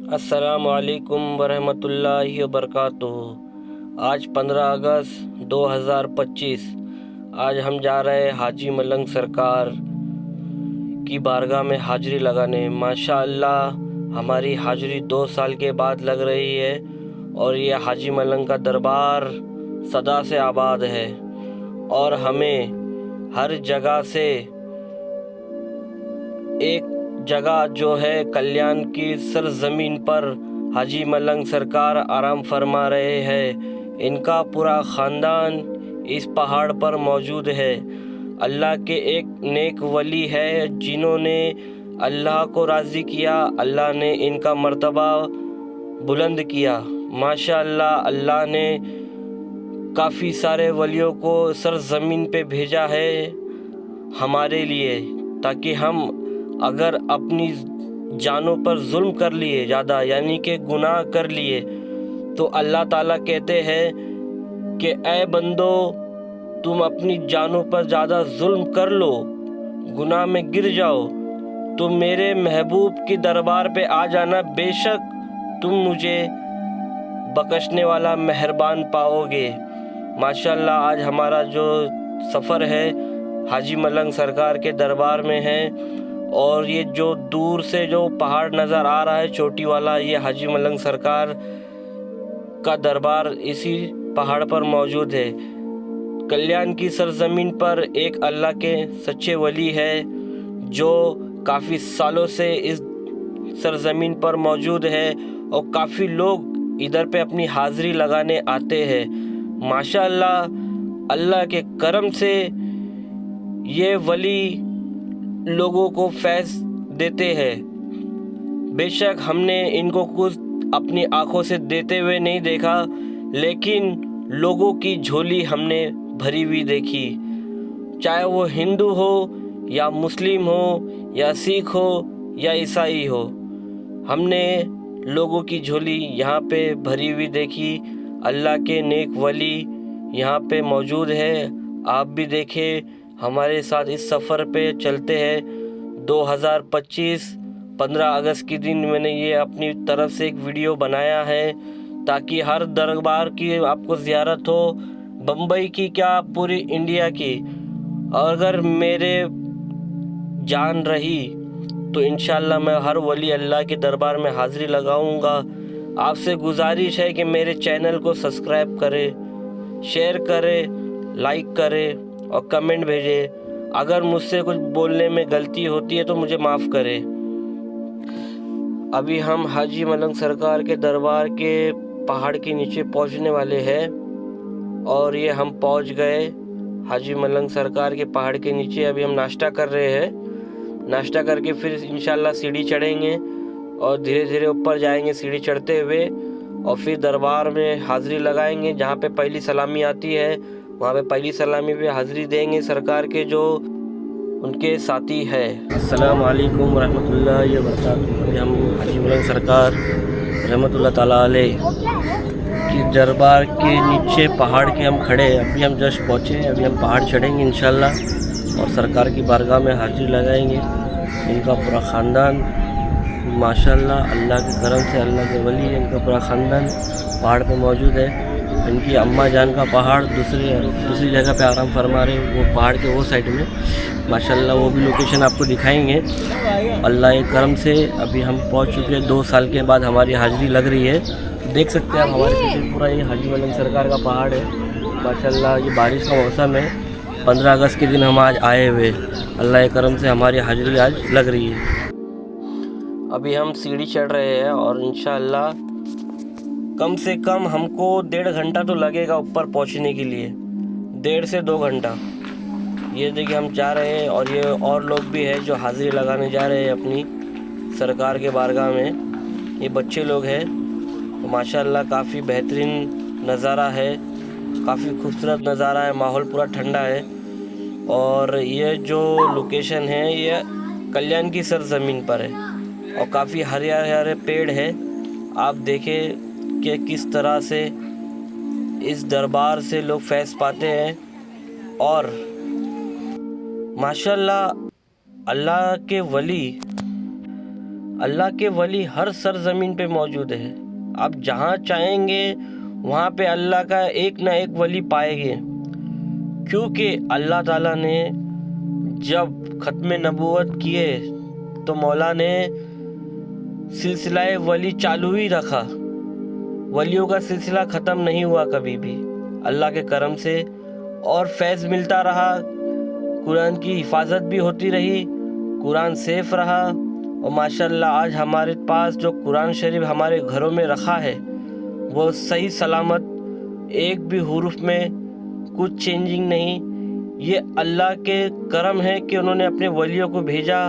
السلام علیکم ورحمۃ اللہ وبرکاتہ۔ آج 15 اگست 2025۔ آج ہم جا رہے ہیں حاجی ملنگ سرکار کی بارگاہ میں حاضری لگانے۔ ماشاءاللہ ہماری حاضری 2 سال کے بعد لگ رہی ہے اور یہ حاجی ملنگ کا دربار صدا سے آباد ہے اور ہمیں ہر جگہ سے ایک جگہ جو ہے کلیان کی سرزمین پر حاجی ملنگ سرکار آرام فرما رہے ہیں۔ ان کا پورا خاندان اس پہاڑ پر موجود ہے۔ اللہ کے ایک نیک ولی ہے جنہوں نے اللہ کو راضی کیا، اللہ نے ان کا مرتبہ بلند کیا۔ ماشاءاللہ اللہ نے کافی سارے ولیوں کو سرزمین پہ بھیجا ہے ہمارے لیے، تاکہ ہم اگر اپنی جانوں پر ظلم کر لیے زیادہ، یعنی کہ گناہ کر لیے، تو اللہ تعالیٰ کہتے ہیں کہ اے بندو تم اپنی جانوں پر زیادہ ظلم کر لو، گناہ میں گر جاؤ تو میرے محبوب کی دربار پہ آ جانا، بے شک تم مجھے بخشنے والا مہربان پاؤ گے۔ ماشاءاللہ آج ہمارا جو سفر ہے حاجی ملنگ سرکار کے دربار میں ہے، اور یہ جو دور سے جو پہاڑ نظر آ رہا ہے چوٹی والا، یہ حاجی ملنگ سرکار کا دربار اسی پہاڑ پر موجود ہے۔ کلیان کی سرزمین پر ایک اللہ کے سچے ولی ہے جو کافی سالوں سے اس سرزمین پر موجود ہے اور کافی لوگ ادھر پہ اپنی حاضری لگانے آتے ہیں۔ ماشاءاللہ اللہ کے کرم سے یہ ولی لوگوں کو فیض دیتے ہیں۔ بے شک ہم نے ان کو کچھ اپنی آنکھوں سے دیتے ہوئے نہیں دیکھا، لیکن لوگوں کی جھولی ہم نے بھری ہوئی دیکھی، چاہے وہ ہندو ہو یا مسلم ہو یا سکھ ہو یا عیسائی ہو، ہم نے لوگوں کی جھولی یہاں پہ بھری ہوئی دیکھی۔ اللہ کے نیک ولی یہاں پہ موجود ہے، آپ بھی دیکھیں، ہمارے ساتھ اس سفر پہ چلتے ہیں۔ 2025 15 اگست کے دن میں نے یہ اپنی طرف سے ایک ویڈیو بنایا ہے تاکہ ہر دربار کی آپ کو زیارت ہو، بمبئی کی کیا پوری انڈیا کی۔ اور اگر میرے جان رہی تو انشاءاللہ میں ہر ولی اللہ کے دربار میں حاضری لگاؤں گا۔ آپ سے گزارش ہے کہ میرے چینل کو سبسکرائب کرے، شیئر کرے، لائک کرے اور کمنٹ بھیجے۔ اگر مجھ سے کچھ بولنے میں غلطی ہوتی ہے تو مجھے معاف کرے۔ ابھی ہم حاجی ملنگ سرکار کے دربار کے پہاڑ کے نیچے پہنچنے والے ہیں، اور یہ ہم پہنچ گئے حاجی ملنگ سرکار کے پہاڑ کے نیچے۔ ابھی ہم ناشتہ کر رہے ہیں، ناشتہ کر کے پھر انشاءاللہ سیڑھی چڑھیں گے اور دھیرے دھیرے اوپر جائیں گے سیڑھی چڑھتے ہوئے، اور پھر دربار میں حاضری لگائیں گے۔ جہاں پہ پہلی سلامی آتی ہے وہاں پہ پہلی سلامی پہ حاضری دیں گے سرکار کے جو ان کے ساتھی ہے۔ السلام علیکم ورحمۃ اللہ وبرکاتہ۔ ابھی ہم حاجی ملنگ سرکار رحمۃ اللہ تعالیٰ علیہ کی دربار کے نیچے پہاڑ کے ہم کھڑے ہیں۔ ابھی ہم جسٹ پہنچے ہیں، ابھی ہم پہاڑ چڑھیں گے انشاءاللہ اور سرکار کی بارگاہ میں حاضری لگائیں گے۔ ان کا پورا خاندان ماشاءاللہ اللہ کے کرم سے، اللہ کے ولی ہے، ان کا پورا خاندان پہاڑ پہ موجود ہے۔ ان کی اماں جان کا پہاڑ دوسری جگہ پہ آرام فرما رہے ہیں، وہ پہاڑ کے وہ سائڈ میں ماشاءاللہ، وہ بھی لوکیشن آپ کو دکھائیں گے۔ اللہ کے کرم سے ابھی ہم پہنچ چکے ہیں، 2 سال کے بعد ہماری حاضری لگ رہی ہے۔ دیکھ سکتے ہیں آپ ہمارے پیچھے پورا یہ حاجی ملنگ سرکار کا پہاڑ ہے ماشاءاللہ۔ یہ بارش کا موسم ہے، 15 اگست کے دن ہم آج آئے ہوئے، اللہ کے کرم سے ہماری حاضری آج لگ رہی ہے۔ ابھی ہم سیڑھی چڑھ رہے ہیں اور انشاءاللہ کم سے کم ہم کو 1.5 گھنٹہ تو لگے گا اوپر پہنچنے کے لیے، 1.5 سے 2 گھنٹہ۔ یہ دیکھیں ہم جا رہے ہیں، اور یہ اور لوگ بھی ہیں جو حاضری لگانے جا رہے ہیں اپنی سرکار کے بارگاہ میں۔ یہ بچے لوگ ہیں، تو ماشاءاللہ کافی بہترین نظارہ ہے، کافی خوبصورت نظارہ ہے، ماحول پورا ٹھنڈا ہے۔ اور یہ جو لوکیشن ہے یہ کلیان کی سرزمین پر ہے اور کافی ہرے ہرے پیڑ ہے۔ آپ دیکھیں کہ کس طرح سے اس دربار سے لوگ فیض پاتے ہیں، اور ماشاءاللہ اللہ کے ولی اللہ کے ولی ہر سرزمین پہ موجود ہے. آپ جہاں چاہیں گے وہاں پہ اللہ کا ایک نہ ایک ولی پائیں گے، کیونکہ اللہ تعالیٰ نے جب ختم نبوت کیے تو مولا نے سلسلہ ولی چالو ہی رکھا. ولیوں کا سلسلہ ختم نہیں ہوا کبھی بھی اللہ کے کرم سے، اور فیض ملتا رہا. قرآن کی حفاظت بھی ہوتی رہی، قرآن سیف رہا. اور ماشاءاللہ آج ہمارے پاس جو قرآن شریف ہمارے گھروں میں رکھا ہے وہ صحیح سلامت، ایک بھی حروف میں کچھ چینجنگ نہیں. یہ اللہ کے کرم ہے کہ انہوں نے اپنے ولیوں کو بھیجا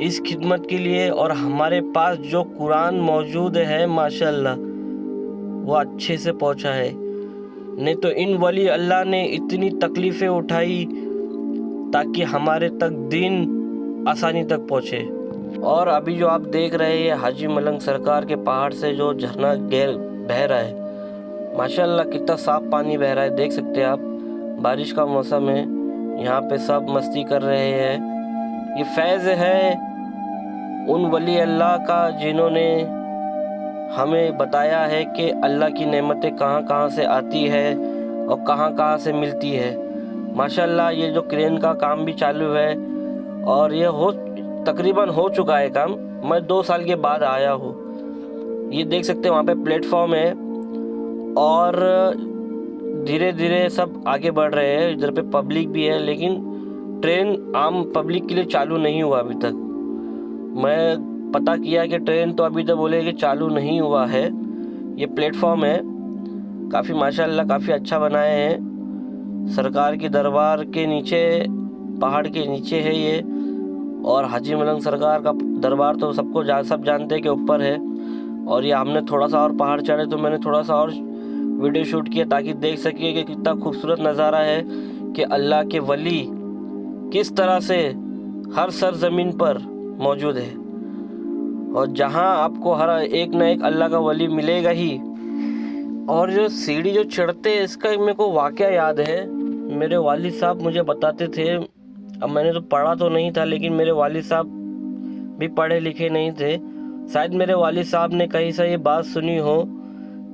اس خدمت کے لیے، اور ہمارے پاس جو قرآن موجود ہے ماشاءاللہ وہ اچھے سے پہنچا ہے. نہیں تو ان ولی اللہ نے اتنی تکلیفیں اٹھائی تاکہ ہمارے تک دین آسانی تک پہنچے. اور ابھی جو آپ دیکھ رہے ہیں حاجی ملنگ سرکار کے پہاڑ سے جو جھرنا بہہ رہا ہے، ماشاءاللہ کتنا صاف پانی بہہ رہا ہے. دیکھ سکتے ہیں آپ، بارش کا موسم ہے، یہاں پہ سب مستی کر رہے ہیں. یہ فیض ہے ان ولی اللہ کا جنہوں نے ہمیں بتایا ہے کہ اللہ کی نعمتیں کہاں کہاں سے آتی ہے اور کہاں کہاں سے ملتی ہے. ماشاءاللہ یہ جو کرین کا کام بھی چالو ہے، اور یہ تقریباً ہو چکا ہے کام. میں 2 سال کے بعد آیا ہوں. یہ دیکھ سکتے ہیں وہاں پہ پلیٹ فارم ہے، اور دھیرے دھیرے سب آگے بڑھ رہے ہیں. ادھر پہ پبلک بھی ہے، لیکن ٹرین عام پبلک کے لیے چالو نہیں ہوا ابھی تک. میں پتہ کیا کہ ٹرین تو ابھی تک بولے کہ چالو نہیں ہوا ہے. یہ پلیٹ فارم ہے، کافی ماشاءاللہ کافی اچھا بنائے ہیں. سرکار کے دربار کے نیچے، پہاڑ کے نیچے ہے یہ. اور حاجی ملنگ سرکار کا دربار تو سب جانتے ہیں کہ اوپر ہے. اور یہ ہم نے تھوڑا سا اور پہاڑ چڑھے تو میں نے تھوڑا سا اور ویڈیو شوٹ کیا تاکہ دیکھ سکیے کہ کتنا خوبصورت نظارہ ہے کہ اللہ کے ولی کس طرح سے ہر سرزمین پر موجود ہے. اور جہاں آپ کو ہر ایک نہ ایک اللہ کا ولی ملے گا ہی. اور جو سیڑھی جو چڑھتے اس کا میرے کو واقعہ یاد ہے. میرے والد صاحب مجھے بتاتے تھے، اب میں نے تو پڑھا تو نہیں تھا لیکن میرے والد صاحب بھی پڑھے لکھے نہیں تھے. شاید میرے والد صاحب نے کہیں سے یہ بات سنی ہو،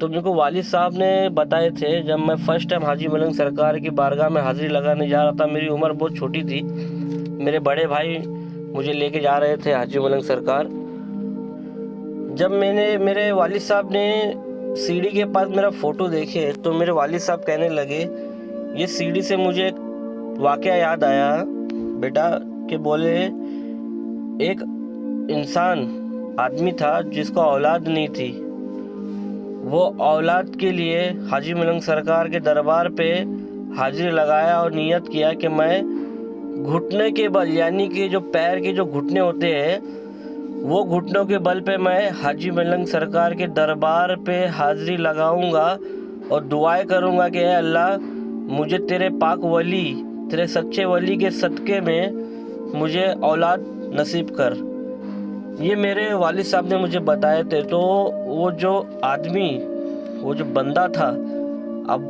تو میرے کو والد صاحب نے بتائے تھے. جب میں فرسٹ ٹائم حاجی ملنگ سرکار کی بارگاہ میں حاضری لگانے جا رہا تھا، میری عمر بہت چھوٹی تھی. میرے بڑے بھائی مجھے لے کے جا رہے تھے حاجی ملنگ سرکار. جب میرے والد صاحب نے سیڑھی کے پاس میرا فوٹو دیکھے تو میرے والد صاحب کہنے لگے، یہ سیڑھی سے مجھے ایک واقعہ یاد آیا بیٹا، کہ بولے ایک انسان آدمی تھا جس کو اولاد نہیں تھی. وہ اولاد کے لیے حاجی ملنگ سرکار کے دربار پہ حاضری لگایا اور نیت کیا کہ میں گھٹنے کے بل، یعنی کہ جو پیر کے جو گھٹنے ہوتے ہیں، وہ گھٹنوں کے بل پہ میں حاجی ملنگ سرکار کے دربار پہ حاضری لگاؤں گا اور دعائیں کروں گا کہ اے اللہ مجھے تیرے پاک ولی، تیرے سچے ولی کے صدقے میں مجھے اولاد نصیب کر. یہ میرے والد صاحب نے مجھے بتائے تھے. تو وہ جو آدمی، وہ جو بندہ تھا، اب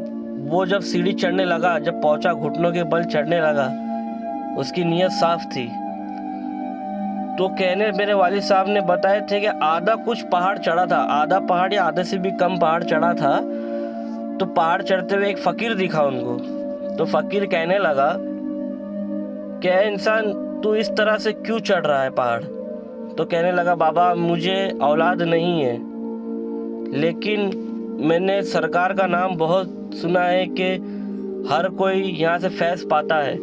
وہ جب سیڑھی چڑھنے لگا، جب پہنچا گھٹنوں کے بل چڑھنے لگا، اس کی نیت صاف تھی. تو میرے والد صاحب نے بتائے تھے کہ آدھا کچھ پہاڑ چڑھا تھا، آدھا پہاڑ یا آدھے سے بھی کم پہاڑ چڑھا تھا. تو پہاڑ چڑھتے ہوئے ایک فقیر دکھا ان کو. تو فقیر کہنے لگا کہ اے انسان، تو اس طرح سے کیوں چڑھ رہا ہے پہاڑ؟ تو کہنے لگا بابا مجھے اولاد نہیں ہے، لیکن میں نے سرکار کا نام بہت سنا ہے کہ ہر کوئی یہاں سے فیض پاتا ہے.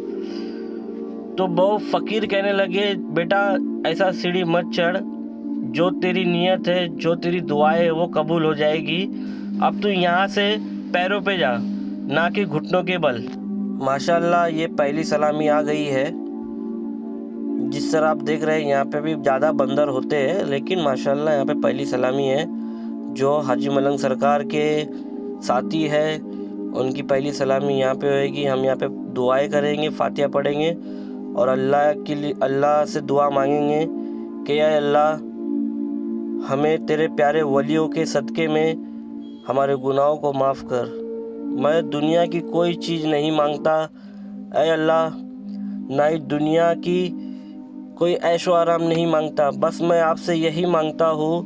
تو وہ فقیر کہنے لگے بیٹا ایسا سیڑھی مت چڑھ، جو تیری نیت ہے، جو تیری دعائیں ہے وہ قبول ہو جائے گی. اب تو یہاں سے پیروں پہ جا، نہ کہ گھٹنوں کے بل. ماشاءاللہ یہ پہلی سلامی آ گئی ہے. جس طرح آپ دیکھ رہے ہیں یہاں پہ بھی زیادہ بندر ہوتے ہیں، لیکن ماشاءاللہ یہاں پہ پہلی سلامی ہے. جو حاجی ملنگ سرکار کے ساتھی ہے ان کی پہلی سلامی یہاں پہ ہوئے گی. ہم یہاں پہ دعائیں کریں گے، فاتحہ پڑھیں گے اور اللہ سے دعا مانگیں گے کہ اے اللہ ہمیں تیرے پیارے ولیوں کے صدقے میں ہمارے گناہوں کو معاف کر. میں دنیا کی کوئی چیز نہیں مانگتا اے اللہ، نہ ہی دنیا کی کوئی عیش و آرام نہیں مانگتا، بس میں آپ سے یہی مانگتا ہوں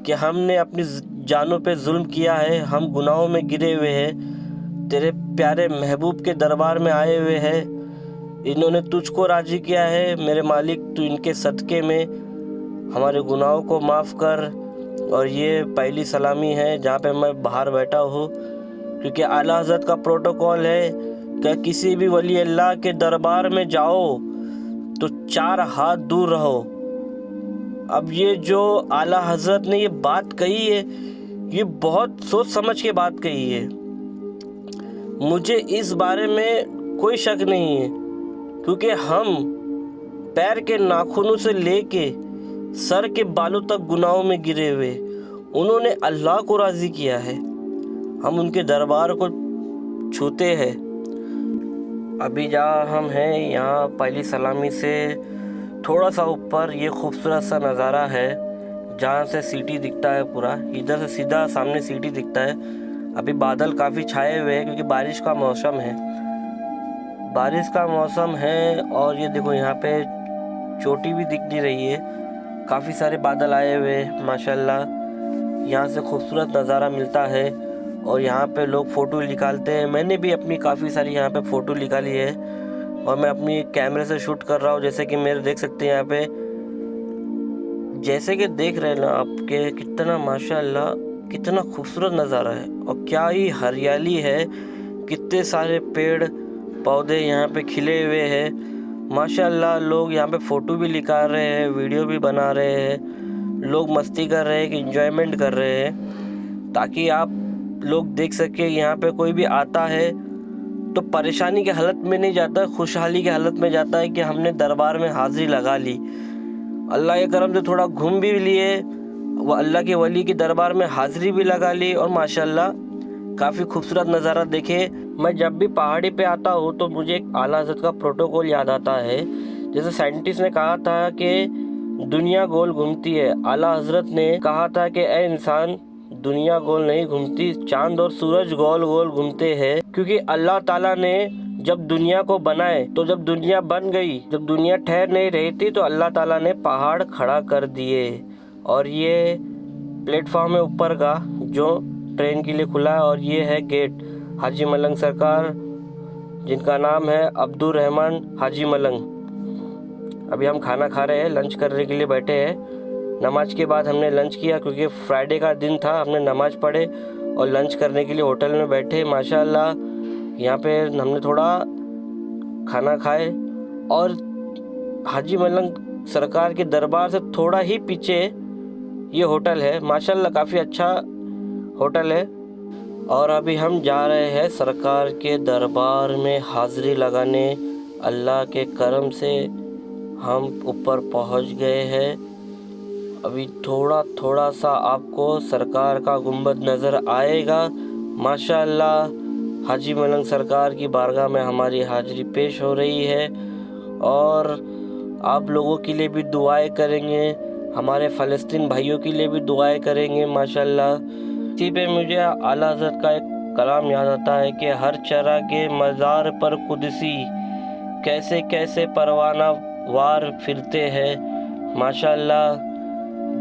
کہ ہم نے اپنی جانوں پہ ظلم کیا ہے، ہم گناہوں میں گرے ہوئے ہیں، تیرے پیارے محبوب کے دربار میں آئے ہوئے ہیں، انہوں نے تجھ کو راضی کیا ہے، میرے مالک تو ان کے صدقے میں ہمارے گناہوں کو معاف کر۔ اور یہ پہلی سلامی ہے جہاں پہ میں باہر بیٹھا ہوں، کیونکہ اعلیٰ حضرت کا پروٹوکول ہے کہ کسی بھی ولی اللہ کے دربار میں جاؤ تو 4 ہاتھ دور رہو۔ اب یہ جو اعلیٰ حضرت نے یہ بات کہی ہے، یہ بہت سوچ سمجھ کے بات کہی ہے۔ مجھے اس بارے میں کوئی شک نہیں ہے، کیونکہ ہم پیر کے ناخنوں سے لے کے سر کے بالوں تک گناہوں میں گرے ہوئے، انہوں نے اللہ کو راضی کیا ہے، ہم ان کے دربار کو چھوتے ہیں۔ ابھی جہاں ہم ہیں یہاں پہلی سلامی سے تھوڑا سا اوپر یہ خوبصورت سا نظارہ ہے جہاں سے سٹی دکھتا ہے پورا، ادھر سے سیدھا سامنے سٹی دکھتا ہے۔ ابھی بادل کافی چھائے ہوئے ہیں کیونکہ بارش کا موسم ہے، اور یہ دیکھو یہاں پہ چوٹی بھی دکھ نہیں رہی ہے، کافی سارے بادل آئے ہوئے ماشاءاللہ۔ یہاں سے خوبصورت نظارہ ملتا ہے اور یہاں پہ لوگ فوٹو نکالتے ہیں، میں نے بھی اپنی کافی ساری یہاں پہ فوٹو نکالی ہے اور میں اپنی کیمرے سے شوٹ کر رہا ہوں، جیسے کہ میرے دیکھ سکتے ہیں یہاں پہ، جیسے کہ دیکھ رہے ہیں نا آپ کے کتنا ماشاءاللہ کتنا خوبصورت نظارہ ہے، اور کیا ہی ہریالی ہے، کتنے سارے پیڑ پودے یہاں پہ کھلے ہوئے ہیں ماشاءاللہ۔ لوگ یہاں پہ فوٹو بھی نکال رہے ہیں، ویڈیو بھی بنا رہے ہیں، لوگ مستی کر رہے ہیں، کہ انجوائمنٹ کر رہے ہیں، تاکہ آپ لوگ دیکھ سکیں یہاں پہ کوئی بھی آتا ہے تو پریشانی کے حالت میں نہیں جاتا، خوشحالی کے حالت میں جاتا ہے کہ ہم نے دربار میں حاضری لگا لی، اللہ کے کرم سے تھوڑا گھوم بھی لیے، وہ اللہ کے ولی کے دربار میں حاضری بھی لگا لی، اور ماشاءاللہ کافی خوبصورت نظارہ دیکھے۔ میں جب بھی پہاڑی پہ آتا ہوں تو مجھے ایک اعلیٰ حضرت کا پروٹوکول یاد آتا ہے، جیسے سائنٹسٹ نے کہا تھا کہ دنیا گول گھومتی ہے، اعلیٰ حضرت نے کہا تھا کہ اے انسان دنیا گول نہیں گھومتی، چاند اور سورج گول گول گھومتے ہیں، کیونکہ اللہ تعالیٰ نے جب دنیا کو بنائے تو جب دنیا بن گئی، جب دنیا ٹھہر نہیں رہی تھی تو اللہ تعالیٰ نے پہاڑ کھڑا کر دیے، اور یہ پلیٹ فارم ہے اوپر کا جو ٹرین کے لیے کھلا ہے، اور یہ ہے گیٹ حاجی ملنگ سرکار جن کا نام ہے عبدالرحمن حاجی ملنگ۔ ابھی ہم کھانا کھا رہے ہیں، لنچ کرنے کے لیے بیٹھے ہیں، نماز کے بعد ہم نے لنچ کیا کیونکہ فرائیڈے کا دن تھا، ہم نے نماز پڑھے اور لنچ کرنے کے لیے ہوٹل میں بیٹھے ماشاءاللہ۔ یہاں پہ ہم نے تھوڑا کھانا کھائے، اور حاجی ملنگ سرکار کے دربار سے تھوڑا ہی پیچھے یہ ہوٹل ہے ماشاءاللہ، کافی اچھا ہوٹل ہے، اور ابھی ہم جا رہے ہیں سرکار کے دربار میں حاضری لگانے۔ اللہ کے کرم سے ہم اوپر پہنچ گئے ہیں، ابھی تھوڑا سا آپ کو سرکار کا گنبد نظر آئے گا ماشاءاللہ۔ حاجی ملنگ سرکار کی بارگاہ میں ہماری حاضری پیش ہو رہی ہے، اور آپ لوگوں کے لیے بھی دعائیں کریں گے، ہمارے فلسطین بھائیوں کے لیے بھی دعائیں کریں گے ماشاءاللہ۔ اسی پہ مجھے اعلیٰ حضرت کا ایک کلام یاد آتا ہے کہ ہر چرا کے مزار پر قدسی، کیسے کیسے پروانہ وار پھرتے ہیں ماشاءاللہ۔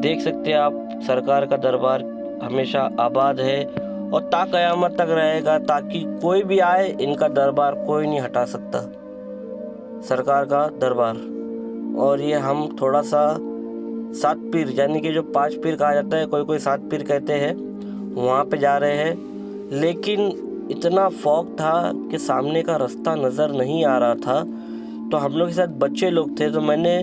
دیکھ سکتے ہیں آپ سرکار کا دربار ہمیشہ آباد ہے اور تا قیامت تک رہے گا، تاکہ کوئی بھی آئے ان کا دربار کوئی نہیں ہٹا سکتا، سرکار کا دربار۔ اور یہ ہم تھوڑا سا 7 پیر یعنی کہ جو 5 پیر کہا جاتا ہے، کوئی 7 پیر کہتے ہیں، وہاں پہ جا رہے ہیں، لیکن اتنا فوگ تھا کہ سامنے کا رستہ نظر نہیں آ رہا تھا، تو ہم لوگ کے ساتھ بچے لوگ تھے، تو میں نے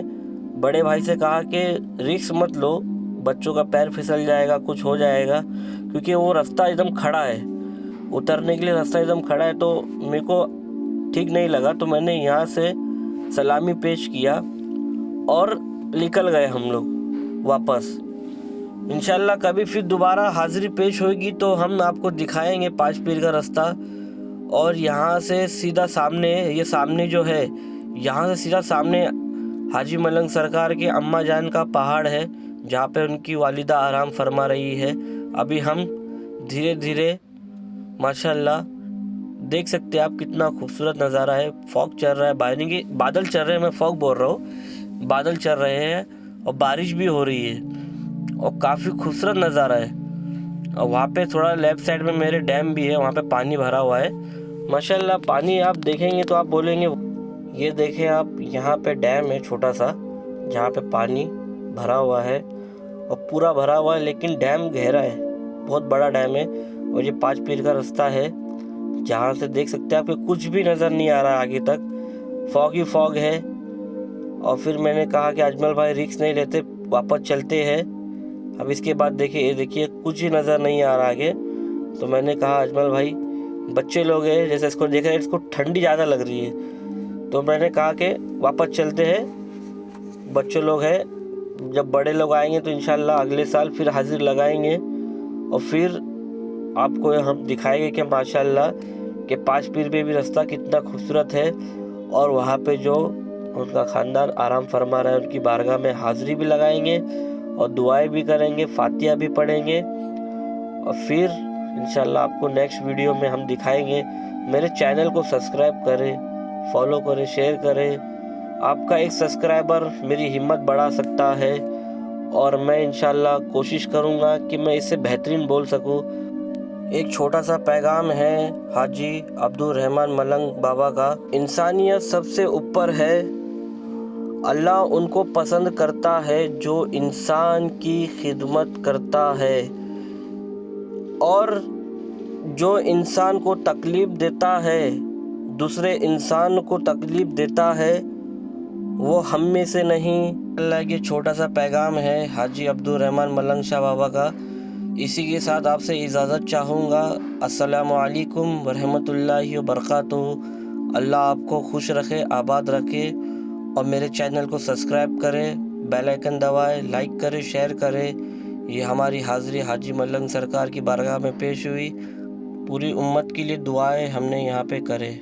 بڑے بھائی سے کہا کہ رسک مت لو، بچوں کا پیر پھسل جائے گا، کچھ ہو جائے گا، کیونکہ وہ رستہ ایک دم کھڑا ہے، اترنے کے لیے رستہ ایک دم کھڑا ہے، تو میرے کو ٹھیک نہیں لگا، تو میں نے یہاں سے سلامی پیش کیا اور نکل گئے ہم لوگ واپس۔ انشاءاللہ کبھی پھر دوبارہ حاضری پیش ہوگی تو ہم آپ کو دکھائیں گے 5 پیر کا رستہ، اور یہاں سے سیدھا سامنے، یہ سامنے جو ہے یہاں سے سیدھا سامنے حاجی ملنگ سرکار کے اماں جان کا پہاڑ ہے جہاں پہ ان کی والدہ آرام فرما رہی ہے۔ ابھی ہم دھیرے دھیرے ماشاءاللہ دیکھ سکتے ہیں آپ کتنا خوبصورت نظارہ ہے، فوگ چل رہا ہے، بادل چل رہے ہیں، میں فوگ بول رہا ہوں، بادل چل رہے ہیں اور بارش بھی ہو رہی ہے اور کافی خوبصورت نظارہ ہے. اور وہاں پہ تھوڑا لیفٹ سائڈ میں میرے ڈیم بھی ہے, وہاں پہ پانی بھرا ہوا ہے ماشاءاللہ. پانی آپ دیکھیں گے تو آپ بولیں گے. یہ دیکھیں آپ, یہاں پہ ڈیم ہے چھوٹا سا جہاں پہ پانی بھرا ہوا ہے اور پورا بھرا ہوا ہے, لیکن ڈیم گہرا ہے, بہت بڑا ڈیم ہے. اور یہ 5 پیر کا رستہ ہے جہاں سے دیکھ سکتے ہیں آپ کو کچھ بھی نظر نہیں آ رہا آگے تک, فوگ ہی فوگ ہے. اور پھر میں نے کہا کہ اجمل بھائی رسک نہیں لیتے, واپس چلتے ہیں. اب اس کے بعد دیکھیے کچھ ہی نظر نہیں آ رہا آگے. تو میں نے کہا اجمل بھائی, بچے لوگ ہیں جیسے اس کو دیکھ رہے ہیں, اس کو ٹھنڈی زیادہ لگ رہی ہے, تو میں نے کہا کہ واپس چلتے ہیں. بچے لوگ ہیں, جب بڑے لوگ آئیں گے تو انشاءاللہ اگلے سال پھر حاضر لگائیں گے اور پھر آپ کو ہم دکھائیں گے کہ ماشاءاللہ کہ 5 پیر پہ بھی رستہ کتنا خوبصورت ہے. اور وہاں پہ جو ان کا خاندان آرام فرما رہا ہے ان کی بارگاہ میں حاضری بھی لگائیں گے اور دعائیں بھی کریں گے, فاتحہ بھی پڑھیں گے. اور پھر انشاءاللہ آپ کو نیکسٹ ویڈیو میں ہم دکھائیں گے. میرے چینل کو سبسکرائب کریں, فالو کریں, شیئر کریں. آپ کا ایک سبسکرائبر میری ہمت بڑھا سکتا ہے اور میں انشاءاللہ کوشش کروں گا کہ میں اس سے بہترین بول سکوں. ایک چھوٹا سا پیغام ہے حاجی عبدالرحمن ملنگ بابا کا. انسانیت سب سے اوپر ہے, اللہ ان کو پسند کرتا ہے جو انسان کی خدمت کرتا ہے, اور جو انسان کو تکلیف دیتا ہے, دوسرے انسان کو تکلیف دیتا ہے, وہ ہم میں سے نہیں. اللہ یہ چھوٹا سا پیغام ہے حاجی عبدالرحمن ملنگ شاہ بابا کا. اسی کے ساتھ آپ سے اجازت چاہوں گا. السلام علیکم ورحمۃ اللہ وبرکاتہ. اللہ آپ کو خوش رکھے, آباد رکھے. اور میرے چینل کو سبسکرائب کرے, بیل آئیکن دبائے, لائک کرے, شیئر کرے. یہ ہماری حاضری حاجی ملنگ سرکار کی بارگاہ میں پیش ہوئی. پوری امت کے لیے دعائیں ہم نے یہاں پہ کرے.